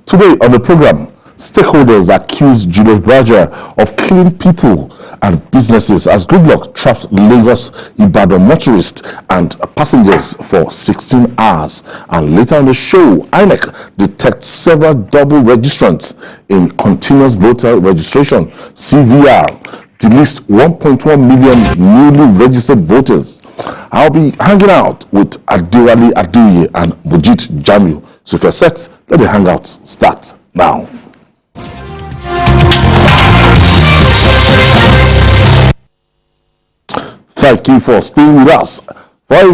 Today on the program, stakeholders accuse Julius Berger of killing people and businesses as Goodluck trapped Lagos-Ibadan motorists and passengers for 16 hours. And later on the show, INEC detects several double registrants in continuous voter registration, CVR, delist 1.1 million newly registered voters. I'll be hanging out with Adewale Adeoye and Mujit Jamiu. So if you're set, let the hangout start now. Thank you for staying with us. For a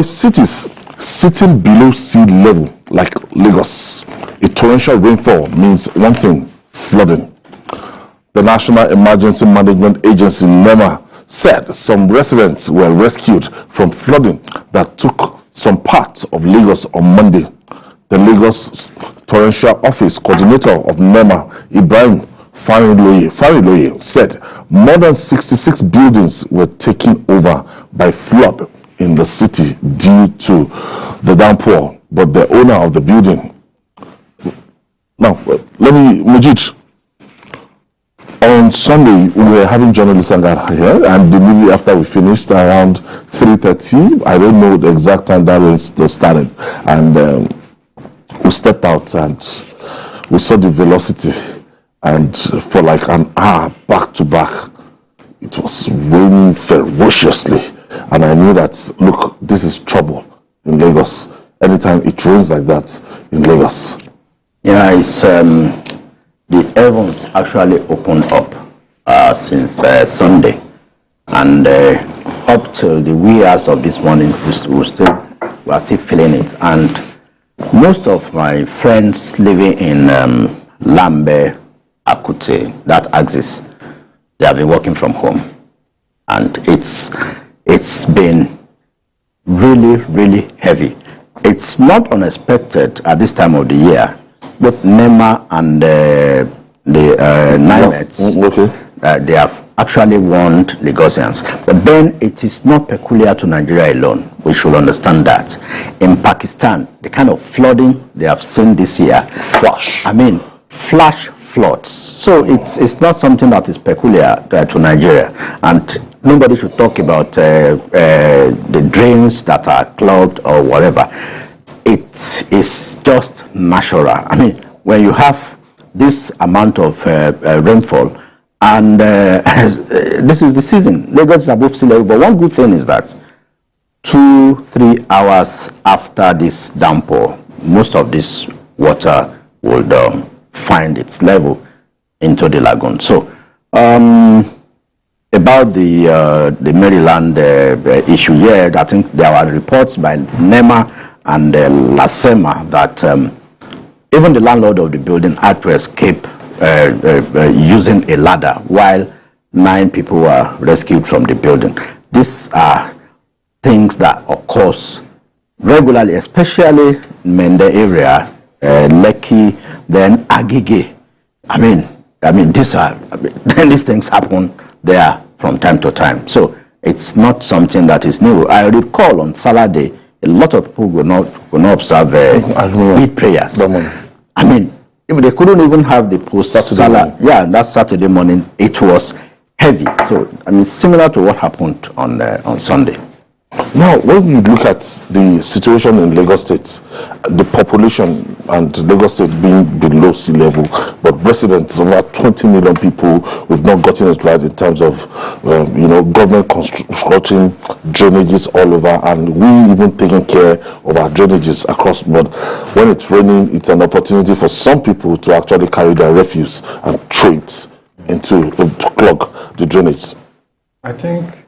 cities sitting below sea level like Lagos, a torrential rainfall means one thing: flooding. The National Emergency Management Agency, NEMA, said some residents were rescued from flooding that took some parts of Lagos on Monday. The Lagos Torrential Office Coordinator of NEMA, Ibrahim Fariloye, said more than 66 buildings were taken over by flood in the city due to the downpour, but the owner of the building... Now, Mujit, on Sunday, we were having journalists here, and immediately after we finished, around 3:30, I don't know the exact time that was started, and we stepped out and we saw the velocity, and for like an hour back to back, it was raining ferociously, and I knew that, look, this is trouble in Lagos. Anytime it rains like that in Lagos. Yeah, it's the heavens actually opened up since Sunday, and up till the wee hours of this morning, we are still feeling it. And most of my friends living in Lambe, Akute, that axis, they have been working from home, and it's been really heavy. It's not unexpected at this time of the year. Both NEMA and the NIMETs, they have actually warned Lagosians. But then it is not peculiar to Nigeria alone. We should understand that. In Pakistan, the kind of flooding they have seen this year, flash floods. So it's not something that is peculiar to Nigeria. And nobody should talk about the drains that are clogged or whatever. It is just natural. I mean, when you have this amount of rainfall, and this is the season, Lagos is above sea level. But one good thing is that 2-3 hours after this downpour, most of this water would find its level into the lagoon. So, about the Maryland issue here, I think there were reports by NEMA and Lasema that even the landlord of the building had to escape using a ladder while 9 people were rescued from the building. These are things that occurs regularly, especially in Mende area, Lekki, then Agege. I mean, these things happen there from time to time. So it's not something that is new. I recall on Saturday, a lot of people will not observe Eid prayers. I mean, if they couldn't even have the post-Salah, that Saturday morning, it was heavy. So, I mean, similar to what happened on Sunday. Now, when you look at the situation in Lagos State, the population and Lagos State being below sea level, but residents, over 20 million people, we've not gotten it right in terms of, government constructing drainages all over, and we even taking care of our drainages across. But when it's raining, it's an opportunity for some people to actually carry their refuse and throw it to clog the drainage. I think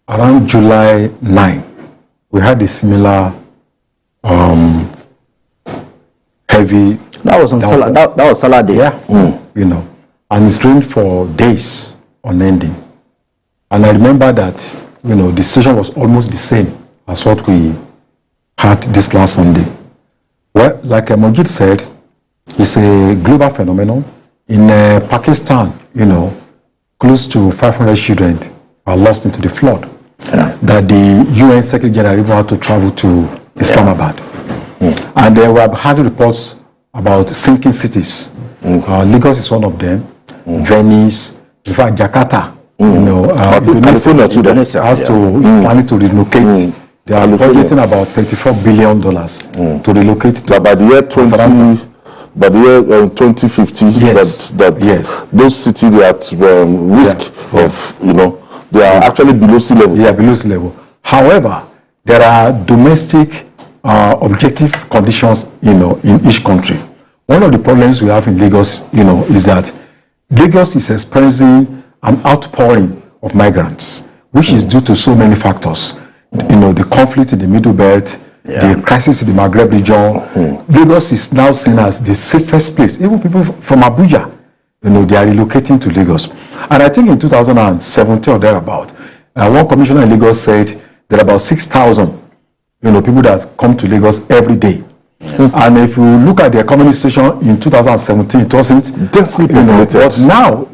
around July 9, we had a similar heavy. That was on Salah. That was Salah day. Yeah, and it's rained for days unending. And I remember that the situation was almost the same as what we had this last Sunday. Well, like Mojit said, it's a global phenomenon. In Pakistan, close to 500 children are lost into the flood. That the UN Secretary General even had to travel to Islamabad. And we have had reports about sinking cities. Lagos is one of them. Venice, in fact, Jakarta. Indonesia has to is planning to relocate. They are budgeting about $34 billion to relocate to by the year 2050. Yes. Yes. Those cities they are at risk of they are actually below sea level. Yeah, below sea level. However, there are domestic objective conditions, in each country. One of the problems we have in Lagos, is that Lagos is experiencing an outpouring of migrants, which is due to so many factors. The conflict in the Middle Belt, the crisis in the Maghreb region. Lagos is now seen as the safest place. Even people from Abuja, they are relocating to Lagos. And I think in 2017 or thereabout, one commissioner in Lagos said there are about 6,000, people that come to Lagos every day. And if you look at the economic situation in 2017, it wasn't densely populated. But now,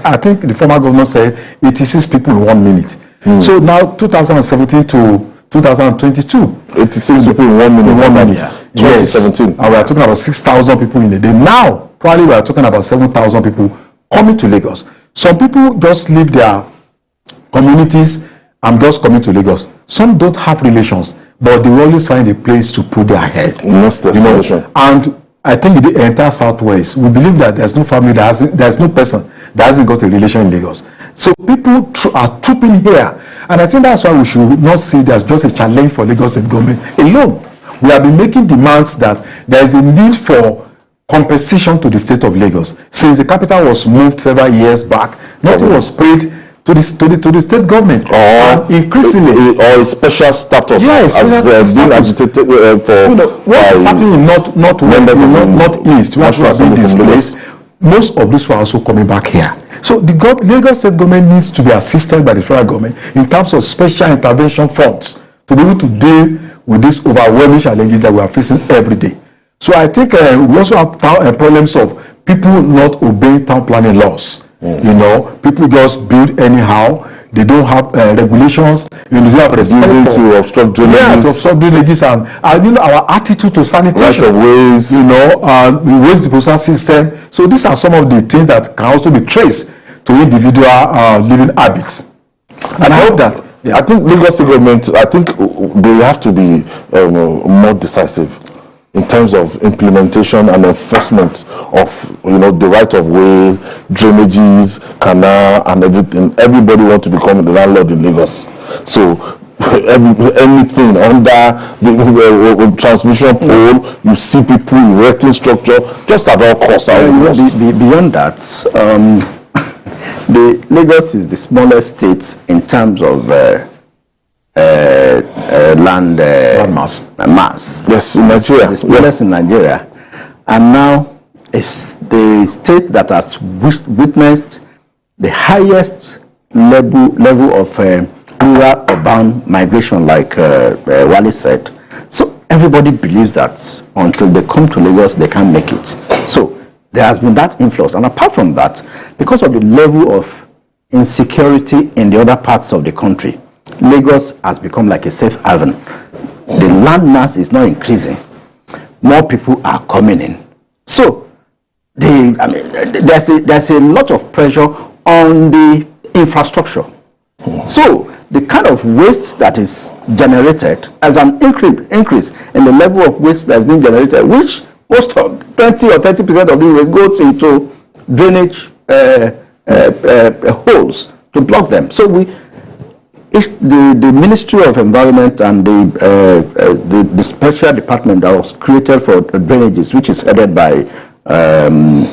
I think the former governor said 86 people in 1 minute. So now 2017 to 2022, 86 people in 1 minute. In 1 minute. 2017. Yes. And we are talking about 6,000 people in a day. Now, probably we are talking about 7,000 people coming to Lagos. Some people just leave their communities and just coming to Lagos. Some don't have relations, but they will always find a place to put their head. Most destination. And I think in the entire Southwest, we believe that there's no family there's no person that hasn't got a relation in Lagos. So people are trooping here. And I think that's why we should not see it as just a challenge for Lagos State government alone. We have been making demands that there is a need for compensation to the state of Lagos. Since the capital was moved several years back, nothing was paid to the state government. And increasingly, or a special status as being agitated for what is happening in Northeast, where people are being displaced. Most of these were also coming back here. So the Lagos State government needs to be assisted by the federal government in terms of special intervention funds to be able to deal with these overwhelming challenges that we are facing every day. So I think we also have problems of people not obeying town planning laws. People just build anyhow. They don't have regulations. They don't have respect to obstruct drainages. Yeah, to obstruct drainages and our attitude to sanitation. Right of ways. We waste disposal system. So these are some of the things that can also be traced to individual living habits. And I hope that. I think Lagos State government, they have to be more decisive in terms of implementation and enforcement of the right of ways, drainages, canal, and everything. Everybody wants to become the landlord in Lagos. So anything under the transmission pole, you see people erecting structure just at all costs. Beyond that, the Lagos is the smallest state in terms of land mass. Yes, in Nigeria. The smallest in Nigeria. And now it's the state that has witnessed the highest level of rural-urban migration, like Wale said. So everybody believes that until they come to Lagos, they can't make it. So there has been that influx. And apart from that, because of the level of insecurity in the other parts of the country, Lagos has become like a safe haven. The land mass is not increasing. More people are coming in. So there's a lot of pressure on the infrastructure. So the kind of waste that is generated as an increase in the level of waste that is being generated, which most of 20 or 30% of the waste goes into drainage holes to block them. So the Ministry of Environment and the special department that was created for drainages, which is headed by the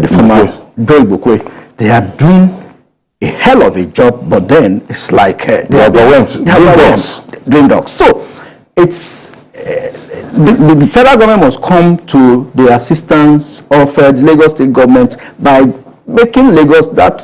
former Joe Ibukwe, they are doing a hell of a job, but then it's like they are overwhelmed. Drain dogs. So it's the federal government must come to the assistance of the Lagos State government by making Lagos that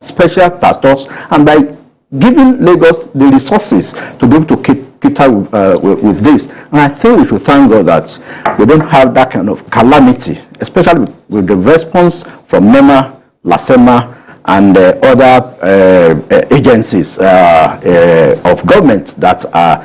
special status and by giving Lagos the resources to be able to cater with this. And I think we should thank God that we don't have that kind of calamity, especially with the response from NEMA, LASEMA, and other agencies of government that are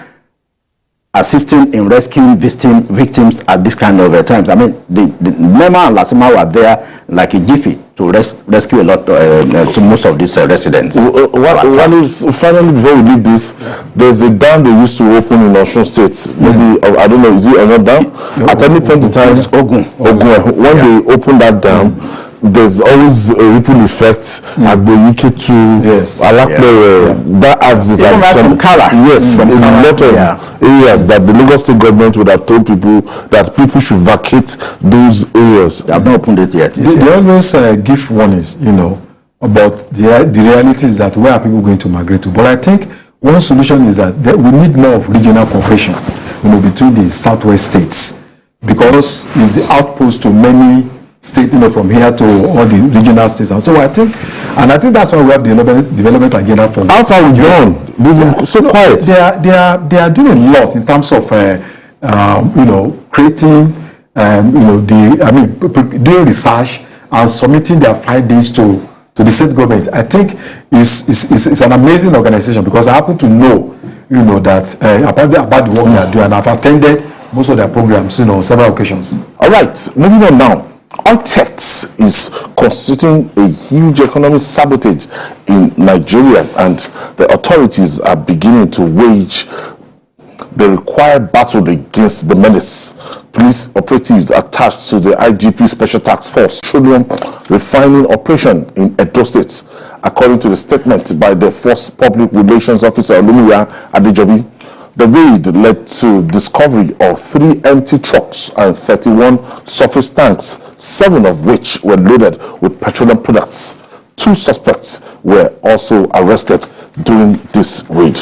assisting in rescuing victims at this kind of times. I mean, the Nema and Lasema were there like a jiffy to rescue a lot, to most of these residents. Finally, before we leave this, there's a dam they used to open in Osun State. Maybe, I don't know, is it another dam? At any point in time, Ogun. When they open that dam, there's always a ripple effect. Agboyike to Alakpere, that adds this. Yes, in a lot of areas that the Lagos State government would have told people that people should vacate those areas. They have not opened it yet. They always give warnings, about the reality is that where are people going to migrate to. But I think one solution is that we need more of regional cooperation, between the southwest states, because it's the outpost to many states, from here to all the regional states. And so I think that's why we have the development agenda for. How far we gone? So quiet. They are doing a lot in terms of creating doing research and submitting their findings to the state government. I think it's an amazing organization, because I happen to know that about the work they are doing, and I've attended most of their programs several occasions. All right, moving on now. Oil theft is constituting a huge economic sabotage in Nigeria, and the authorities are beginning to wage the required battle against the menace. Police operatives attached to the IGP Special Task Force Petroleum Refining Operation in Edo State, according to the statement by the Force Public Relations Officer Olumiya Adejobi. The raid led to discovery of 3 empty trucks and 31 surface tanks, 7 of which were loaded with petroleum products. 2 suspects were also arrested during this raid.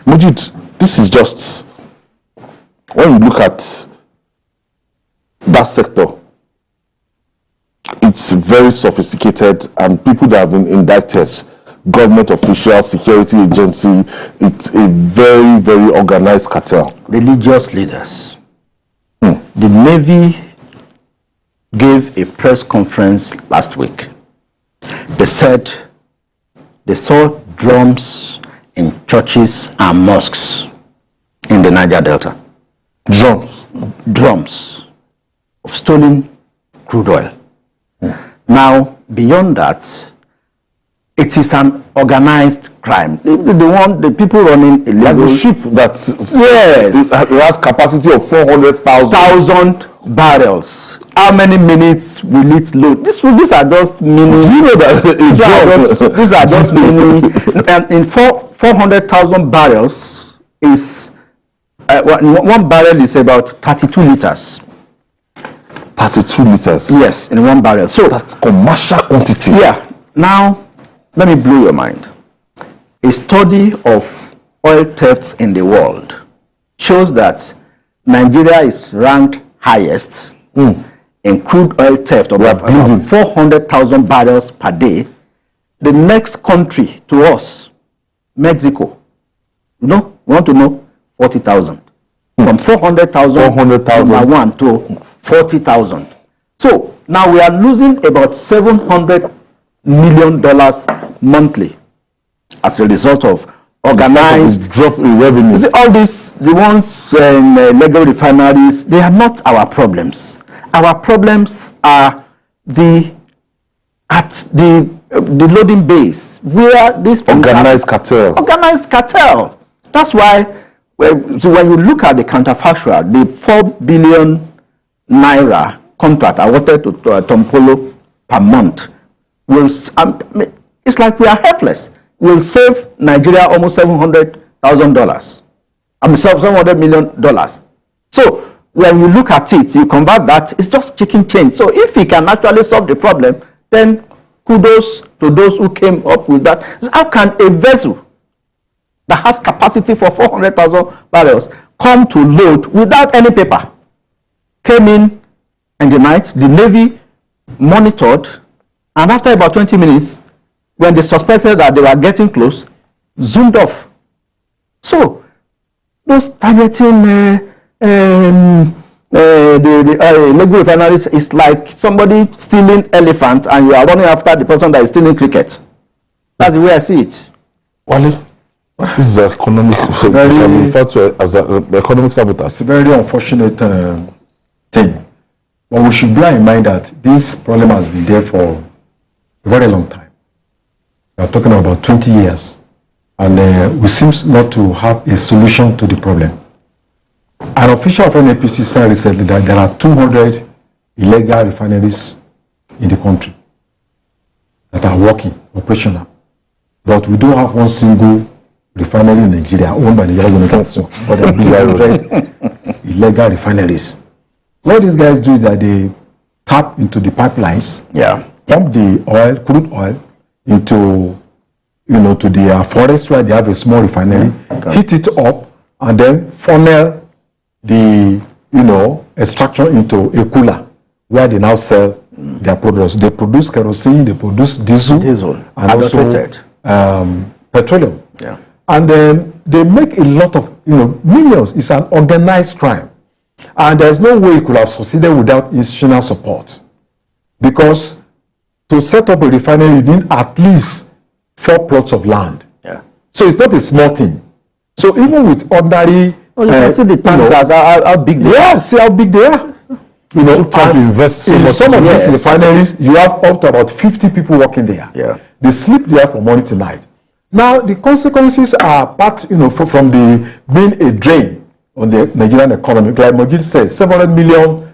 Mujid, this is just, when you look at that sector, it's very sophisticated, and people that have been indicted, government officials, security agency, it's a very, very organized cartel. Religious leaders. The Navy gave a press conference last week. They said they saw drums in churches and mosques in the Niger Delta. Drums of stolen crude oil. Now, beyond that, it is an organized crime. The people running illegal. Like the ship that has capacity of 400,000 barrels. How many minutes will it load? These are just mini. Do you know that these are just mini. And in 400,000 barrels is 1 barrel is about 32 liters. 32 liters. Yes, in 1 barrel. So that's commercial quantity. Yeah. Now, let me blow your mind. A study of oil thefts in the world shows that Nigeria is ranked highest in crude oil theft of about 400,000 barrels per day. The next country to us, Mexico, want to know 40,000. From 400,000 1 to 40,000. So now we are losing about $700 million monthly as a result of organized drop in revenue. You see, all these, the ones in legal refineries, they are not our problems. Our problems are at the loading base where this organized cartel. Organized cartel. That's why so when you look at the counterfactual, the 4 billion naira contract awarded to Tompolo per month will, it's like we are helpless. Will save Nigeria almost $700,000. $700 million. So when you look at it, you convert that, it's just chicken change. So if we can actually solve the problem, then kudos to those who came up with that. How can a vessel that has capacity for 400,000 barrels come to load without any paper? Came in the night, the Navy monitored, and after about 20 minutes, when they suspected that they were getting close, zoomed off. So, those targeting the legal refineries is like somebody stealing elephant and you are running after the person that is stealing cricket. That's the way I see it. Wale, This is economic. It can be referred to as economic sabotage. It's a very unfortunate thing. But we should bear in mind that this problem has been there for a very long time. We are talking about 20 years. And we seem not to have a solution to the problem. An official of NAPC said recently that there are 200 illegal refineries in the country that are working, operational. But we don't have one single refinery in Nigeria owned by the Nigerian government. But there are 200 illegal refineries. What these guys do is that they tap into the pipelines, pump the oil, crude oil, into to the forest where they have a small refinery, heat it up, and then funnel the, extraction into a cooler where they now sell their products. They produce kerosene, they produce diesel and also petroleum. Yeah. And then they make a lot of, millions. It's an organized crime. And there's no way it could have succeeded without institutional support. Because to set up a refinery, you need at least 4 plots of land. Yeah. So it's not a small thing. So even with ordinary... you can see the tanks how big they are. Yeah, see how big they are. Took time to invest so in much some of these yes. refineries, you have up to about 50 people working there. Yeah. They sleep there from morning to night. Now, the consequences are part, from the being a drain on the Nigerian economy. Like Mogid says, $700 million,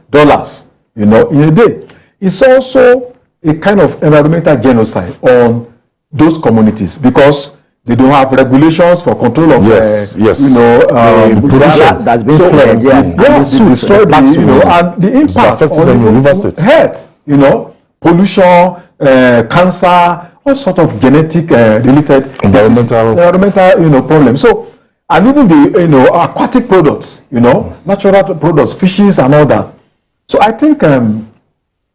in a day. It's also a kind of environmental genocide on those communities because they don't have regulations for control of pollution that's been flared. Yes, they destroy and the impact on the health, pollution, cancer, all sort of genetic related environmental problems. So, and even the aquatic products, natural products, fishes and all that. So I think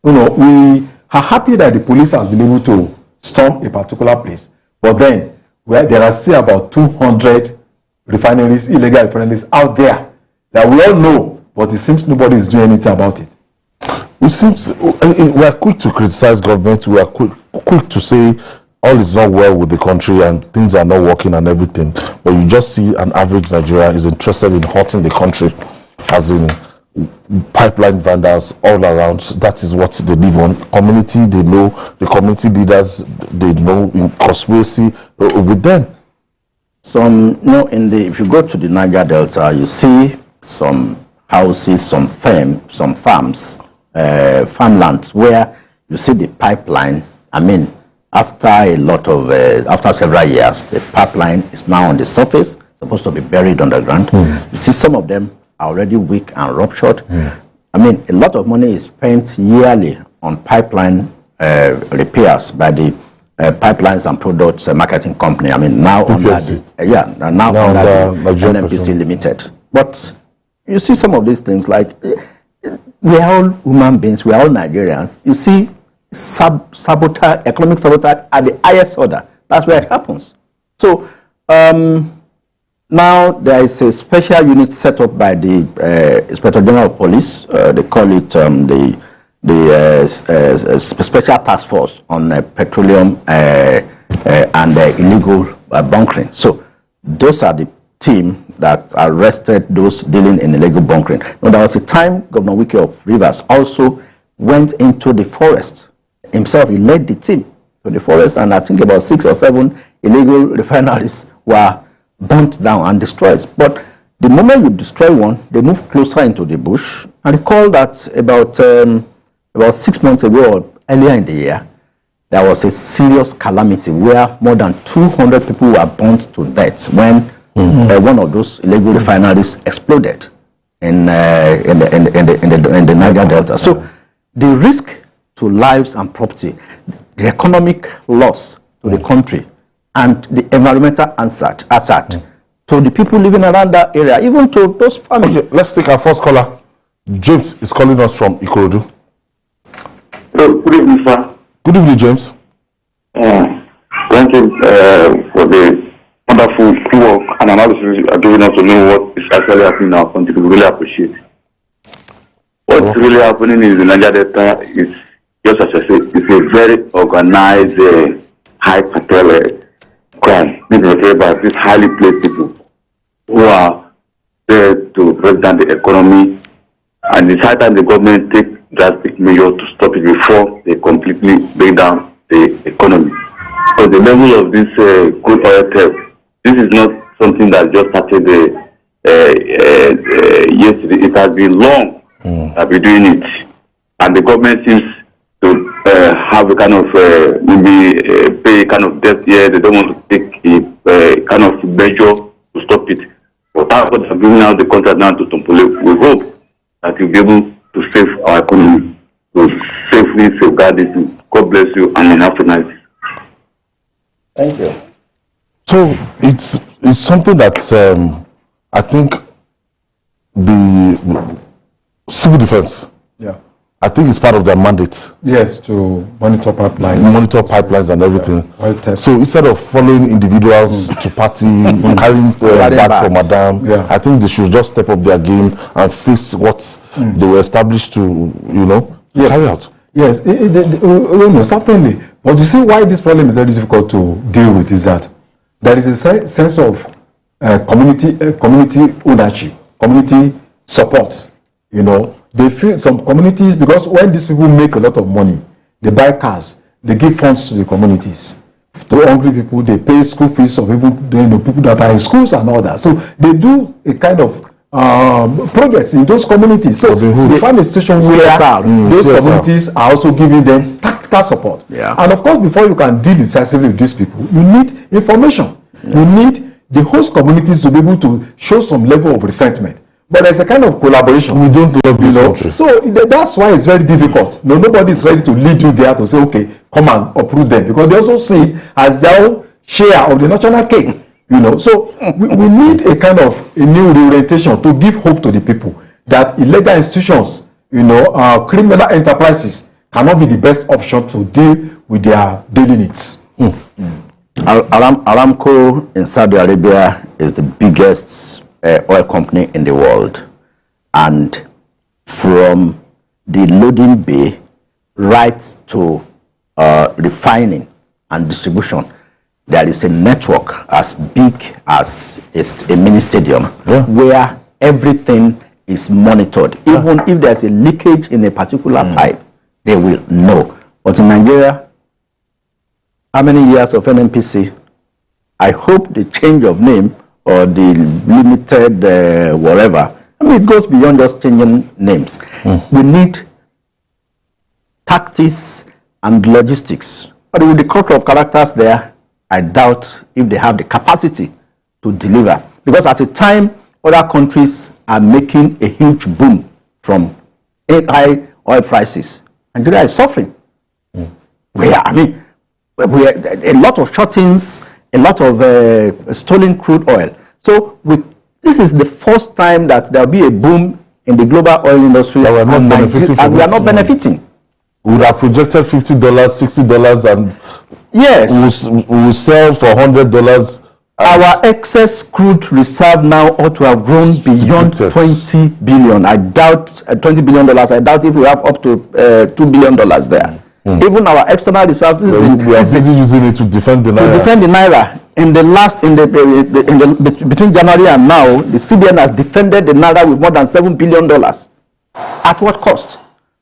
we are happy that the police has been able to storm a particular place, but then there are still about 200 refineries, illegal refineries out there that we all know, but it seems nobody is doing anything about it. We are quick to criticize government. We are quick to say all is not well with the country and things are not working and everything. But you just see an average Nigerian is interested in hurting the country, as in pipeline vendors all around. That is what they live on. Community, they know. The community leaders, they know in conspiracy with them. If you go to the Niger Delta, you see some houses, some farms, farmlands where you see the pipeline. After several years, the pipeline is now on the surface, supposed to be buried underground. You see some of them are already weak and ruptured. A lot of money is spent yearly on pipeline repairs by the pipelines and products marketing company. Now under the NNPC Limited. But you see some of these things like we are all human beings, we are all Nigerians. You see economic sabotage at the highest order. That's where it happens. So now there is a special unit set up by the Inspector General of Police. They call it the Special Task Force on Petroleum and illegal bunkering. So those are the team that arrested those dealing in illegal bunkering. Now there was a time Governor Wike of Rivers also went into the forest himself. He led the team to the forest, and I think about 6 or 7 illegal refineries were burnt down and destroyed. But the moment you destroy one, they move closer into the bush. And recall that about 6 months ago or earlier in the year, there was a serious calamity where more than 200 people were burnt to death when one of those illegal refineries exploded in the Niger Delta. So the risk to lives and property, the economic loss to the country, and the environmental hazard to the people living around that area, even to those families. Okay, let's take our first caller. James is calling us from Ikorodu. Good evening, sir. Good evening, James. Thank you for the wonderful work and analysis you are giving us to know what is actually happening in our country. We really appreciate it. What's really happening in the Niger Delta is, just as I said, it's a very organized high cartel crime being perpetrated by these highly placed people who are there to represent the economy, and it's high time the government take drastic measures to stop it before they completely break down the economy. Because the level of this crude oil theft, this is not something that just started yesterday. It has been long that we're doing it, and the government seems to have a kind of maybe pay a kind of debt here. They don't want to take a kind of measure to stop it. But after giving out the contract now to Tompole, we hope that you'll be able to save our economy, to safely safeguard this. God bless you, and have a nice day. Thank you. So it's something that I think the civil defense, I think it's part of their mandate. Yes, to monitor pipelines and everything. Oil theft. So instead of following individuals to party, carrying bags for madam, I think they should just step up their game and face what they were established to, carry out. Yes, certainly. But you see why this problem is very difficult to deal with is that there is a sense of community ownership, community support. They feel some communities, because when these people make a lot of money, they buy cars, they give funds to the communities. To hungry people, they pay school fees of even people that are in schools and all that. So they do a kind of projects in those communities. So they find a situation where those communities are also giving them tactical support. Yeah. And of course, before you can deal decisively with these people, you need information. You need the host communities to be able to show some level of resentment. But there's a kind of collaboration. We don't love this country. So that's why it's very difficult. Nobody is ready to lead you there to say, okay, come and uproot them, because they also see it as their own share of the national cake. So we need a kind of a new reorientation to give hope to the people that illegal institutions, criminal enterprises cannot be the best option to deal with their daily needs. Aramco in Saudi Arabia is the biggest oil company in the world, and from the loading bay right to refining and distribution, there is a network as big as a mini stadium where everything is monitored. Even if there's a leakage in a particular pipe, they will know. But in Nigeria, how many years of NNPC? I hope the change of name or the limited whatever, it goes beyond just changing names. We need tactics and logistics. But with the culture of characters there, I doubt if they have the capacity to deliver. Because at a time, other countries are making a huge boom from high oil prices. Nigeria is suffering. We are a lot of shut-ins, a lot of stolen crude oil. So this is the first time that there will be a boom in the global oil industry, and we are not benefiting. We would have projected $50, $60, and yes, we will sell for $100. Our excess crude reserve now ought to have grown beyond 20 billion. I doubt $20 billion. I doubt if we have up to $2 billion there. Even our external reserve, we are busy using it to defend the naira. To defend the naira. Between January and now, the CBN has defended the naira with more than $7 billion. At what cost?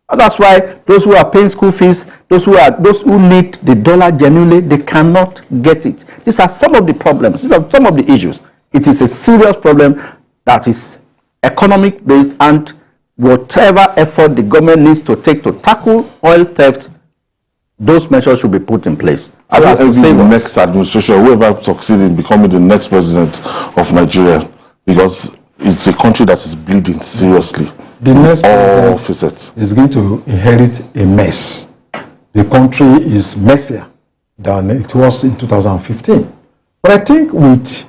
And that's why those who are paying school fees, those who need the dollar genuinely, they cannot get it. These are some of the problems. These are some of the issues. It is a serious problem that is economic based, and whatever effort the government needs to take to tackle oil theft, those measures should be put in place. I will say the next administration, whoever succeeds in becoming the next president of Nigeria, because it's a country that is bleeding seriously. The next president is going to inherit a mess. The country is messier than it was in 2015. But I think with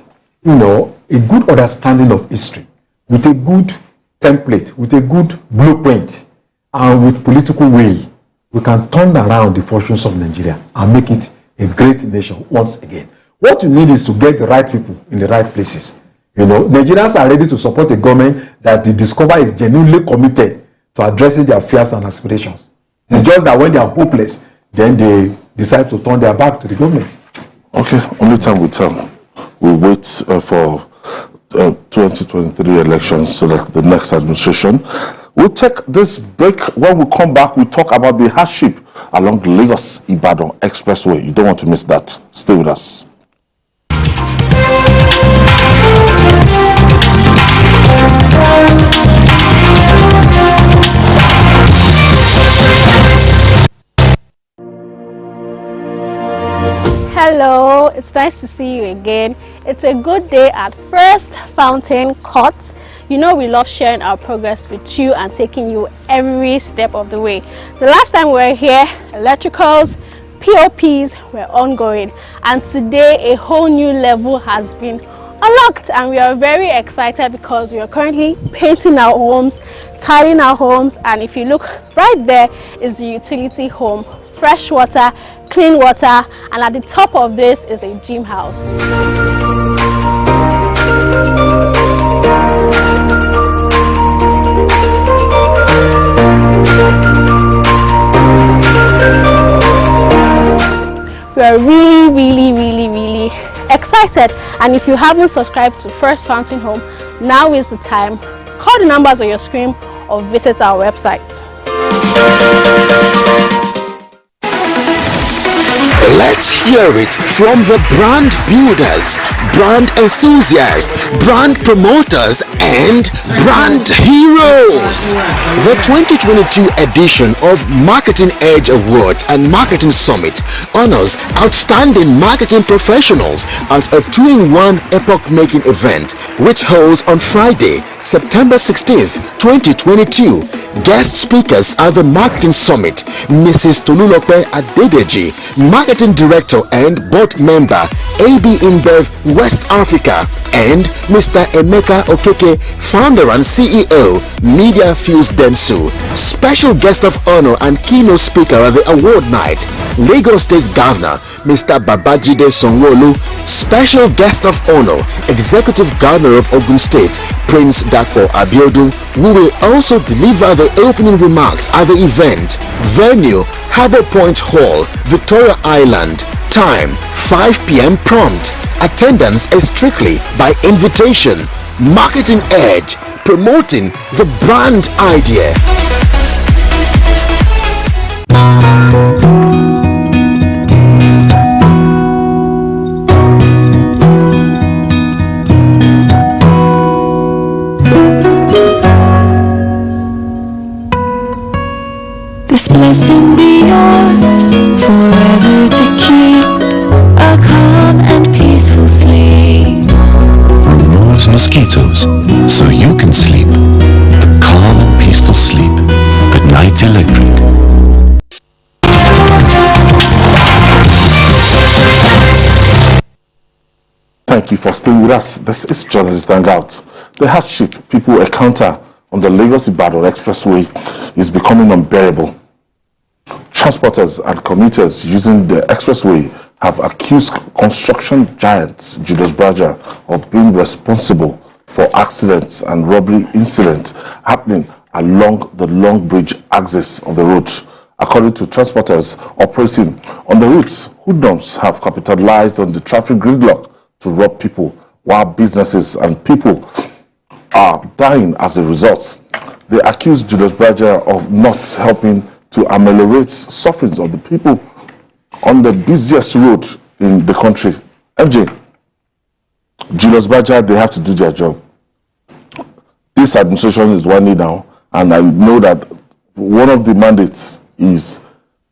a good understanding of history, with a good template, with a good blueprint, and with political will, we can turn around the fortunes of Nigeria and make it a great nation once again. What you need is to get the right people in the right places. Nigerians are ready to support a government that they discover is genuinely committed to addressing their fears and aspirations. It's just that when they are hopeless, then they decide to turn their back to the government. Okay, only time will tell. We'll wait for 2023 elections so that the next administration. We'll take this break. When we come back, we'll talk about the hardship along the Lagos-Ibadan Expressway. You don't want to miss that. Stay with us. Hello, it's nice to see you again. It's a good day at First Fountain Court. You know we love sharing our progress with you and taking you every step of the way. The last time we were here, electricals, POPs were ongoing, and today a whole new level has been unlocked, and we are very excited because we are currently painting our homes, tiling our homes, and if you look right there is the utility home, fresh water, clean water, and at the top of this is a gym house. We are really excited, and if you haven't subscribed to First Fountain Home, now is the time. Call the numbers on your screen or visit our website. Let's hear it from the brand builders, brand enthusiasts, brand promoters, and brand heroes. The 2022 edition of Marketing Edge Awards and Marketing Summit honors outstanding marketing professionals at a 2-in-1 epoch-making event, which holds on Friday, September 16th, 2022. Guest speakers at the Marketing Summit, Mrs. Tolulope Adedeji, Marketing Director and Board Member, AB InBev West Africa, and Mr. Emeka Okeke, Founder and CEO, Media Fuse Densu. Special guest of honor and keynote speaker at the award night, Lagos State Governor, Mr. Babajide Sanwo-Olu. Special guest of honor, Executive Governor of Ogun State, Prince Dapo Abiodun, who will also deliver the opening remarks at the event. Venue, Harbour Point Hall, Victoria Island. Time, 5 p.m. prompt. Attendance is strictly by invitation. Marketing Edge, promoting the brand idea. This blessing be yours forever to keep a calm and peaceful sleep. Removes mosquitoes so you can sleep a calm and peaceful sleep. Good night, Electric. Thank you for staying with us. This is Journalist Hangout. The hardship people encounter on the Lagos-Ibadan Expressway is becoming unbearable. Transporters and commuters using the expressway have accused construction giants Julius Berger of being responsible for accidents and robbery incidents happening along the Long Bridge axis of the road. According to transporters operating on the routes, hoodlums have capitalized on the traffic gridlock to rob people, while businesses and people are dying as a result. They accuse Julius Berger of not helping to ameliorate sufferings of the people on the busiest road in the country. MJ, Julius Berger, they have to do their job. This administration is one now, and I know that one of the mandates is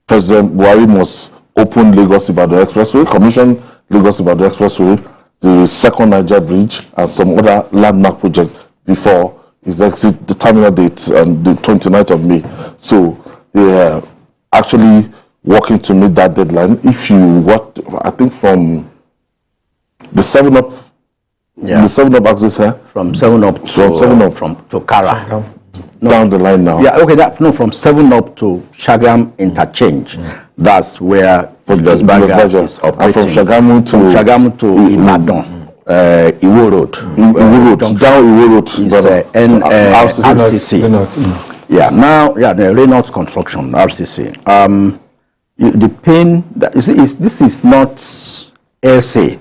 President Buhari must open Lagos-Ibadan Expressway, commission Lagos-Ibadan Expressway, the second Niger Bridge, and some other landmark projects before his exit, the terminal date, on the 29th of May. So they are actually working to meet that deadline. If you I think from the 7-Up, the 7-Up axis here, From 7-Up to Kara. down the line now. Yeah, okay, from 7-Up to Shagam interchange. That's where Julius Berger is operating. And from Shagamu to Ibadan, Iwo Road. Iwo Road, down Iwo Road. Is RCC. Yeah, now, the Reynolds Construction, RCC. The pain, that, you see, this is not say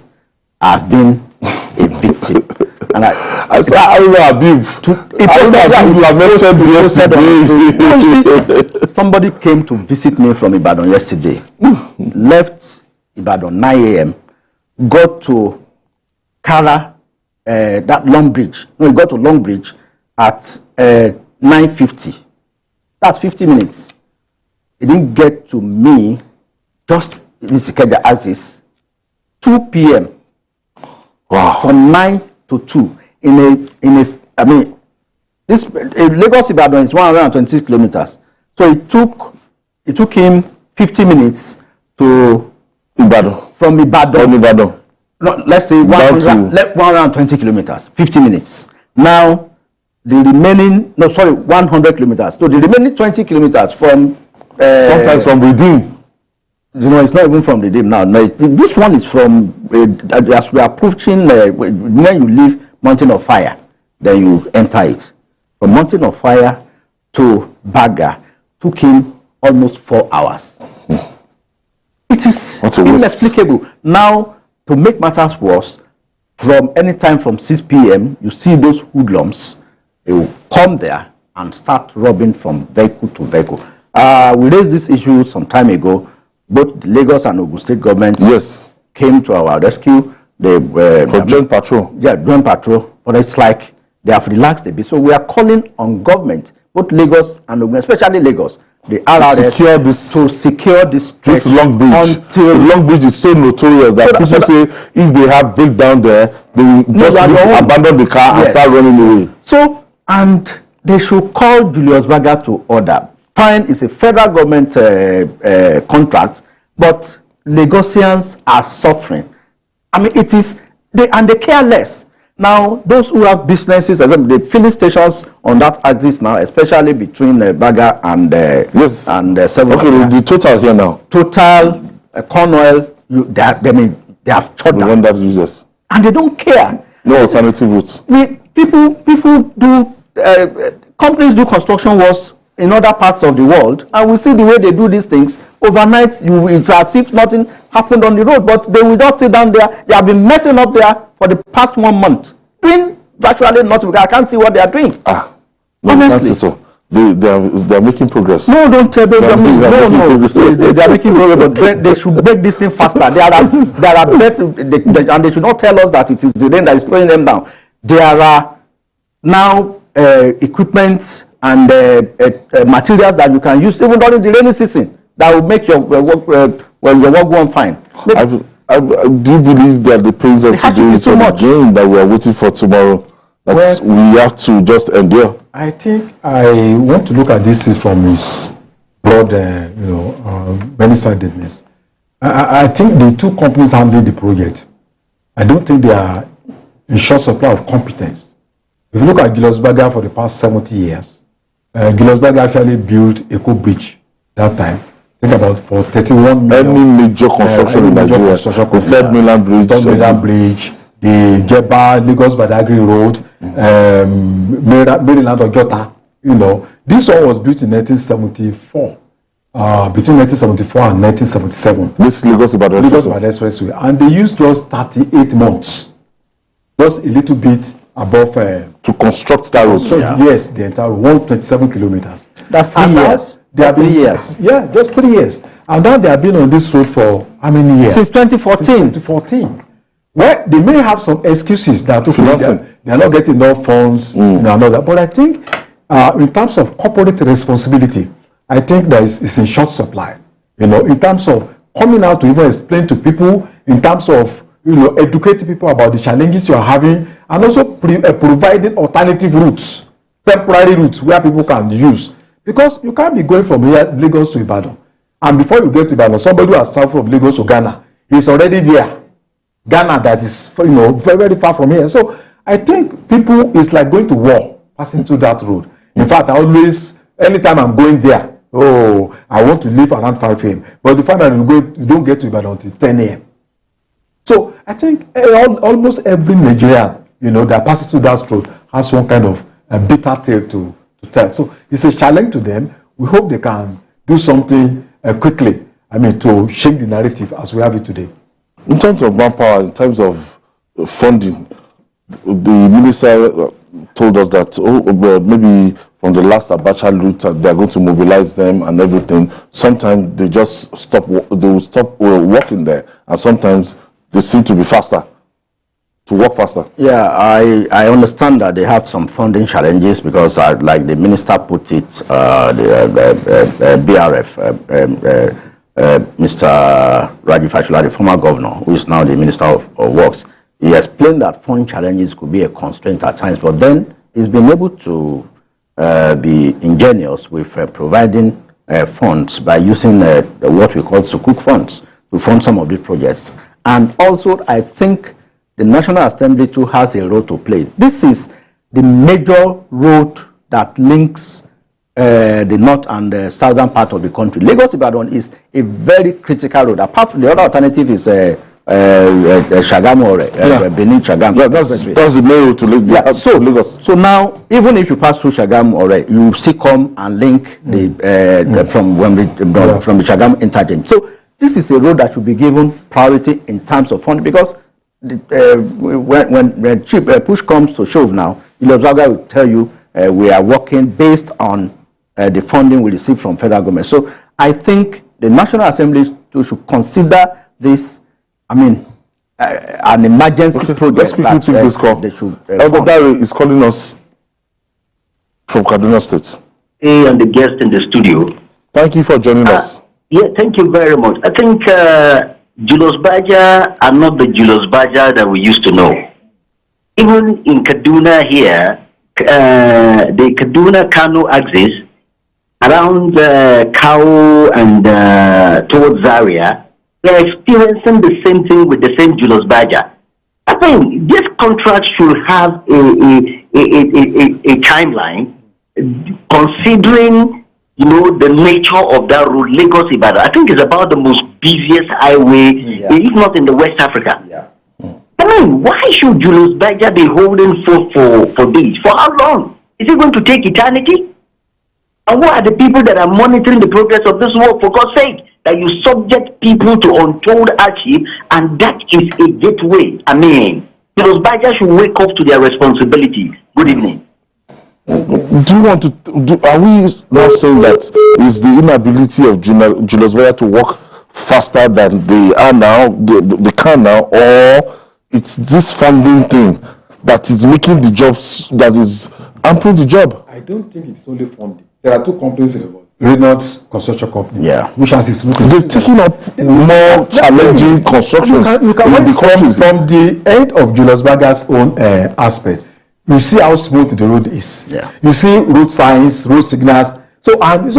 I've been a victim. And I said, I don't know, Habib. Somebody came to visit me from Ibadan yesterday. Left Ibadan 9 a.m. Got to Kara, that Long Bridge. No, he got to Long Bridge at 9:50. That's 50 minutes. He didn't get to me just this Axis 2 p.m. Wow. From 9 to 2 I mean, this Lagos Ibadan is 126 kilometers. So it took him 50 minutes to Ibadan. From Ibadan. No, let's say 120 kilometers, 50 minutes. Now the remaining 100 kilometers. So the remaining 20 kilometers from sometimes from within. You know, it's not even from the dam now. No, this one is from as we are approaching when you leave Mountain of Fire, then you enter it. From Mountain of Fire to Baga took him almost 4 hours. It is inexplicable. Now, to make matters worse, from any time from 6 p.m., you see those hoodlums. They will come there and start robbing from vehicle to vehicle. We raised this issue some time ago. Both the Lagos and Ogun State governments came to our rescue. They were joint patrol. Yeah, joint patrol. But it's like they have relaxed a bit. So we are calling on government, both Lagos and Ogun, especially Lagos, the RRS, to secure this Long Bridge. Until the Long Bridge is so notorious that people say if they have breakdown there, they will just abandon the car and start running away. So, and they should call Julius Berger to order. Fine is a federal government contract, but Lagosians are suffering. I mean, it is, they care less. Now, those who have businesses, the filling stations on that axis now, especially between Baga and several. Okay, the total here now. Total, Cornwall, they have shut down. And they don't care. No alternative routes. People do, companies do construction works in other parts of the world, and we see the way they do these things. Overnight, it's as if nothing happened on the road, but they will just sit down there. They have been messing up there for the past 1 month, doing virtually nothing. I can't see what they are doing. No, honestly. So. They are making progress. No, don't tell me. They are making progress, but they should make this thing faster. And they should not tell us that it is the rain that is slowing them down. There are now equipment and materials that you can use even during the rainy season that will make your work go on fine. I do believe that the pains of today is so much gain that we are waiting for tomorrow. That we have to just endure. I think I want to look at this from his broad, many-sidedness. I think the two companies handling the project, I don't think they are in short supply of competence. If you look at Julius Berger for the past 70 years, Julius Berger actually built Eco Bridge that time. Think about for 31 million. Any major construction in Nigeria, the Third Mainland Bridge, the Jeba, Lagos Badagry Road, Maryland Ojota, this one was built in 1974, between 1974 and 1977. This Lagos Ibadan Expressway, and they used just 38 months, just a little bit above to construct that road. Yes, the entire 127 kilometers. That's 3 years. They have 3 years. Yeah, just 3 years. And now they have been on this road for how many years? Since 2014. Since 2014. Well, they may have some excuses that they are not getting enough funds, and all that. But I think, in terms of corporate responsibility, I think that it's in short supply. In terms of coming out to even explain to people, in terms of educating people about the challenges you are having, and also providing alternative routes, temporary routes where people can use, because you can't be going from here Lagos to Ibadan, and before you get to Ibadan, somebody who has traveled from Lagos to Ghana is already there. Ghana, that is very, very far from here. So I think people is like going to war passing through that road. In fact, I always, anytime I'm going there, I want to leave around 5 a.m. But the fact that you don't get to Ibadan until 10 a.m. So I think almost every Nigerian, that passes through that road has some kind of a bitter tale to tell. So it's a challenge to them. We hope they can do something quickly, to shake the narrative as we have it today. In terms of manpower, in terms of funding, the minister told us that maybe from the last Abacha route, they are going to mobilize them and everything. Sometimes they just stop. They will stop working there, and sometimes they seem to be faster, to work faster. Yeah, I understand that they have some funding challenges because, like the minister put it, the BRF, Mr. Rajiv Fashola, the former governor, who is now the Minister of Works, he explained that fund challenges could be a constraint at times, but then he's been able to be ingenious with providing funds by using what we call sukuk funds to fund some of these projects. And also, I think the National Assembly too has a role to play. This is the major road that links the north and the southern part of the country. Lagos-Ibadan is a very critical road. Apart from the other alternative is Shagamu or Benin Shagamu. Yeah, that's the main road to Lagos. So now, even if you pass through Shagamu or you see come and link from the Shagamu interchange. So this is a road that should be given priority in terms of funding, because when push comes to shove now, Ilozwaga will tell you we are working based on the funding we receive from federal government. So I think the National Assembly should consider this, an emergency project. Let's quickly take this call. Elder Dari is calling us from Kaduna State. Hey, and the guest in the studio. Thank you for joining us. Yeah, thank you very much. I think Julius Baja are not the Julius Baja that we used to know. Even in Kaduna here, the Kaduna-Kano axis around Kao and towards Zaria, they are experiencing the same thing with the same Julius Baja. I think this contract should have a timeline considering, the nature of that road, Lagos-Ibadan. I think it's about the most busiest highway, if not in the West Africa. Yeah. Why should Julius Baja be holding for this? For how long? Is it going to take eternity? And what are the people that are monitoring the progress of this work, for God's sake? That you subject people to untold hardship, and that is a gateway. Julius Baja should wake up to their responsibility. Good evening. Do you want to? Are we now saying that is the inability of Julius Baja to work faster than they are now, they can now, or it's this funding thing that is making the jobs, that is amping the job? I don't think it's only funding. There are two companies involved. Reynolds Construction Company, which has its they've taken up more challenging constructions. You can from the end of Julius Baga's own aspect. You see how smooth the road is. Yeah. You see road signs, road signals. So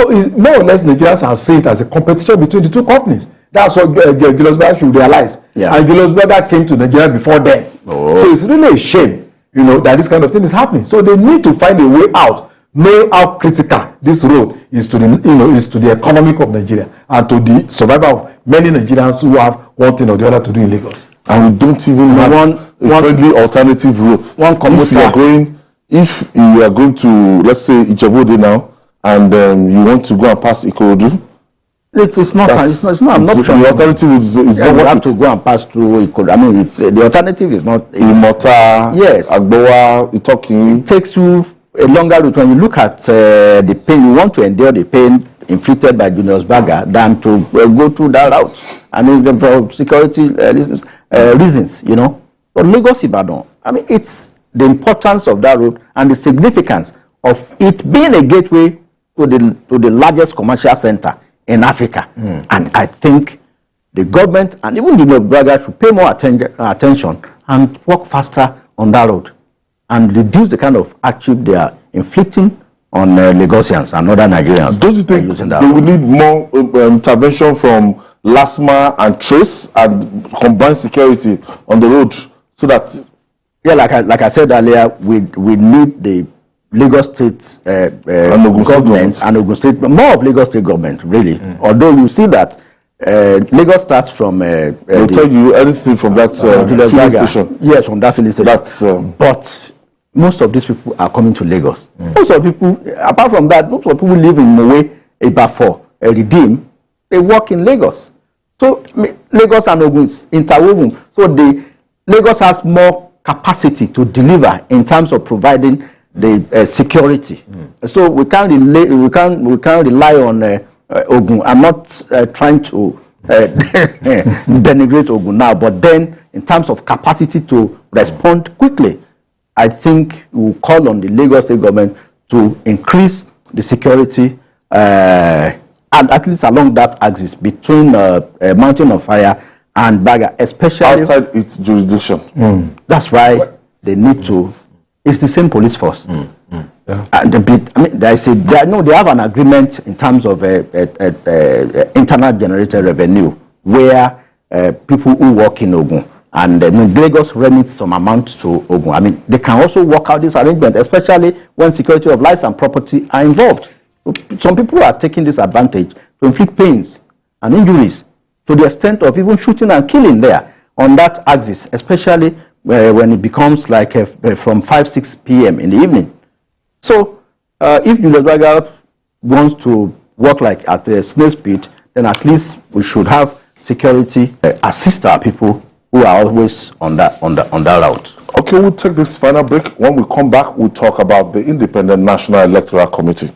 it's more or less Nigerians are seeing it as a competition between the two companies. That's what Julius Baga should realize. Yeah. And Julius Baga came to Nigeria before them. So it's really a shame, that this kind of thing is happening. So they need to find a way out, knowing how critical this road is to the economy of Nigeria and to the survival of many Nigerians who have one thing or the other to do in Lagos. And we don't even have a friendly alternative route. If you are going to, let's say, Ijebu now, and you want to go and pass Ikorodu, it's not an option. The alternative is not you have to go and pass through Ikorodu. The alternative is not Imota, yes, Agbowa, Itokin. It takes you a longer route. When you look at the pain, you want to endure the pain inflicted by Julius Baga than to go through that route. For security reasons, But Lagos-Ibadan, it's the importance of that road and the significance of it being a gateway to the largest commercial center in Africa. And I think the government and even Julius Baga should pay more attention and work faster on that road and reduce the kind of hardship they are inflicting on Lagosians and other Nigerians. Don't you think they will need more intervention from LASMA and Trace and combined security on the road, so that like I said earlier, we need the Lagos State government and Ogun State, more of Lagos State government really. Although you see that Lagos starts from they'll tell you anything from that filling station. Yes, from that filling station. But most of these people are coming to Lagos. Most of the people, apart from that, most of the people live in Mowe, Ibafor, Redeem. They work in Lagos. So Lagos and Ogun is interwoven. So Lagos has more capacity to deliver in terms of providing the security. So we can't rely on Ogun. I'm not trying to denigrate Ogun now, but then in terms of capacity to respond quickly, I think we will call on the Lagos State government to increase the security and at least along that axis between Mountain of Fire and Baga, especially outside its jurisdiction. That's why they need to. It's the same police force. Yeah. And they have an agreement in terms of internal generated revenue where people who work in Ogun and Lagos remits some amount to Ogun. I mean, they can also work out this arrangement, especially when security of lives and property are involved. Some people are taking this advantage to inflict pains and injuries to the extent of even shooting and killing there on that axis, especially when it becomes like from 5-6 p.m. in the evening. So if Julius Berger wants to work like at a snail speed, then at least we should have security assist our people who are always on that route. Okay, we'll take this final break. When we come back, we'll talk about the Independent National Electoral Commission.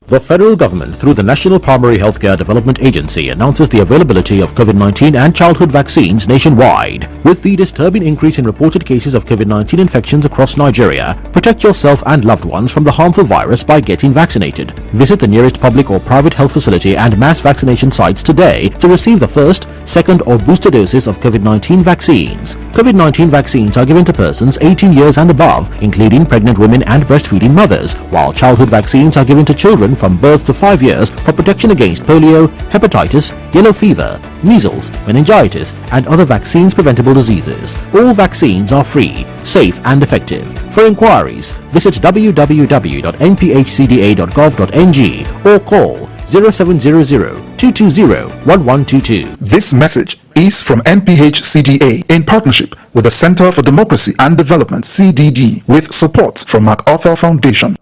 The federal government, through the National Primary Healthcare Development Agency, announces the availability of COVID-19 and childhood vaccines nationwide. With the disturbing increase in reported cases of COVID-19 infections across Nigeria, protect yourself and loved ones from the harmful virus by getting vaccinated. Visit the nearest public or private health facility and mass vaccination sites today to receive the first, second or booster doses of COVID-19 vaccines. COVID-19 vaccines are given to persons 18 years and above, including pregnant women and breastfeeding mothers, while childhood vaccines are given to children from birth to 5 years for protection against polio, hepatitis, yellow fever, measles, meningitis, and other vaccines-preventable diseases. All vaccines are free, safe, and effective. For inquiries, visit www.nphcda.gov.ng or call 0700-220-1122. This message is from NPHCDA in partnership with the Center for Democracy and Development (CDD) with support from MacArthur Foundation.